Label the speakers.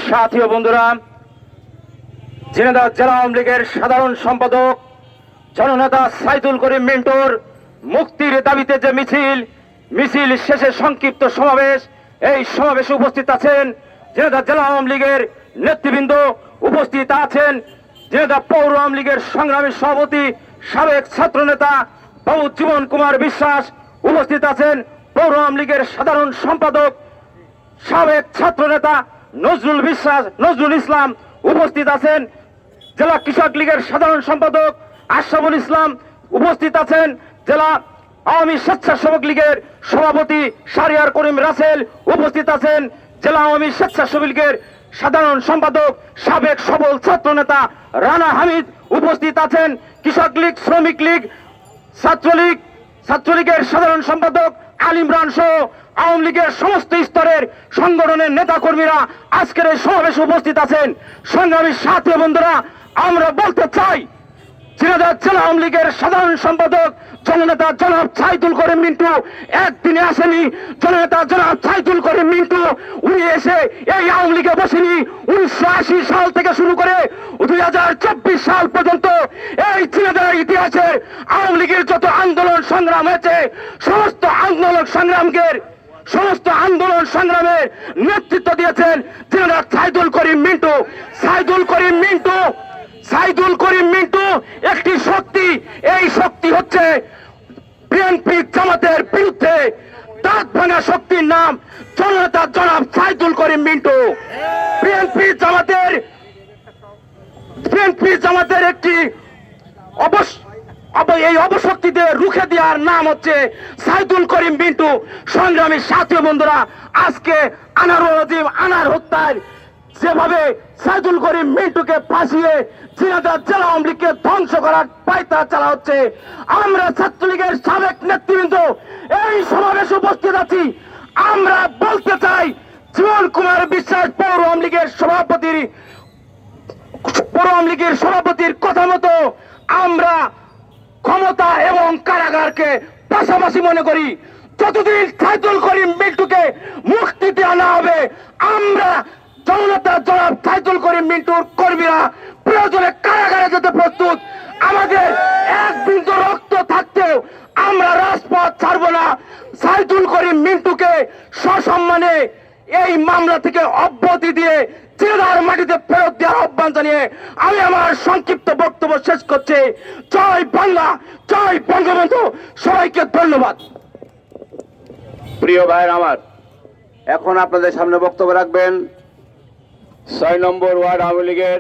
Speaker 1: সাথী ও বন্ধুরা, ঝিনাইদহ জেলা আওয়ামী লীগের সাধারণ সম্পাদক জননেতা সাইদুল করিম মিন্টুর মুক্তির দাবিতে যে মিছিল শেষে সংক্ষিপ্ত সমাবেশ, এই সমাবেশে উপস্থিত আছেন ঝিনাইদহ জেলা আওয়ামী লীগের নেতৃবৃন্দ, উপস্থিত আছেন ঝিনাইদহ পৌর আওয়ামী লীগের সংগ্রামী সভাপতি সাবেক ছাত্রনেতা বাবু জীবন কুমার বিশ্বাস, উপস্থিত আছেন পৌর আওয়ামী লীগের সাধারণ সম্পাদক সাবেক ছাত্রনেতা নজরুল ইসলাম, উপস্থিত আছেন জেলা কৃষক লীগের সাধারণ সম্পাদক আশরাফুল ইসলাম, উপস্থিত আছেন জেলা আওয়ামী স্বেচ্ছাসেবক লীগের সভাপতি শাহরিয়ার করিম রাসেল, উপস্থিত আছেন জেলা আওয়ামী স্বেচ্ছাসেবক লীগের সাধারণ সম্পাদক সাবেক সবল ছাত্রনেতা রানা হামিদ, উপস্থিত আছেন কৃষক লীগ, শ্রমিক লীগ, ছাত্রলীগের সাধারণ সম্পাদক আল ইমরান সহ আওয়ামী লীগের সমস্ত স্তরের সংগঠনের নেতা কর্মীরা আজকের এই সমাবেশে উপস্থিত আছেন। সংগ্রামী সাথী বন্ধুরা, আমরা বলতে চাই ঝিনাইদহ জেলা আওয়ামী লীগের সাধারণ সম্পাদক জননেতা জনাব সাইদুল করিম মিন্টু একদিনে আসেনি। জননেতা জনাব সাইদুল করিম মিন্টু উনি এসে এই আওয়ামী লীগে বসেনি। 1980 সাল থেকে শুরু করে 2024 সাল পর্যন্ত এই ঝিনাইদহের ইতিহাসের আওয়ামী লীগের যত আন্দোলন সংগ্রাম হয়েছে সমস্ত আন্দোলন সংগ্রামের নেতৃত্ব দিয়েছেন ঝিনাইদহ সাইদুল করিম মিন্টু। সাইদুল করিম মিন্টু একটি শক্তি, এই শক্তি হচ্ছে বিএনপি জামাতের বিরুদ্ধে দাঁত ভাঙা শক্তির নাম জননেতা জনাব সাইদুল করিম মিন্টু। বিএনপি জামাতের একটি এই অবশক্তিতে রুখে দেওয়ার নাম হচ্ছে সাইদুল করিম মিন্টু। সংগ্রামী সাথী বন্ধুরা, আজকে আনার হত্যার যেভাবে সাইদুল করিম মিন্টুকে ফাঁসিয়ে ঝিনাইদহ জেলা আওয়ামী লীগকে ধ্বংস করার পায়তারা চালা হচ্ছে, আমরা ছাত্রলীগের সাবেক নেতৃবৃন্দ এই সমাবেশে উপস্থিত আছি। আমরা বলতে চাই জীবন কুমার বিশ্বাস পৌর আওয়ামী লীগের সভাপতির কথা মতো আমরা ক্ষমতা এবং কারাগারকে পাশাপাশি মনে করি। যতদিন সাইদুল করিম মিন্টুকে মুক্তি দেওয়া না হবে, আমরা জননেতা জনাব সাইদুল করিম মিন্টুর কর্মীরা প্রয়োজনে কারাগারে যেতে প্রস্তুত। আমাদের এক বিন্দু রক্ত থাকতেও আমরা রাজপথ ছাড়ব না। সাইদুল করিম মিন্টুকে সসম্মানে এই মামলা থেকে অব্যাহতি দিয়ে ঝিনাইদহের মাটিতে ফেরত দেওয়ার আহ্বান জানিয়ে আমি আমার সংক্ষিপ্ত বক্তব্য শেষ করছি। জয় বাংলা, জয় বঙ্গবন্ধু, সবাইকে ধন্যবাদ।
Speaker 2: প্রিয় ভাইয়ের আমার, এখন আপনাদের সামনে বক্তব্য রাখবেন 6 নম্বর ওয়ার্ড আওয়ামী লীগের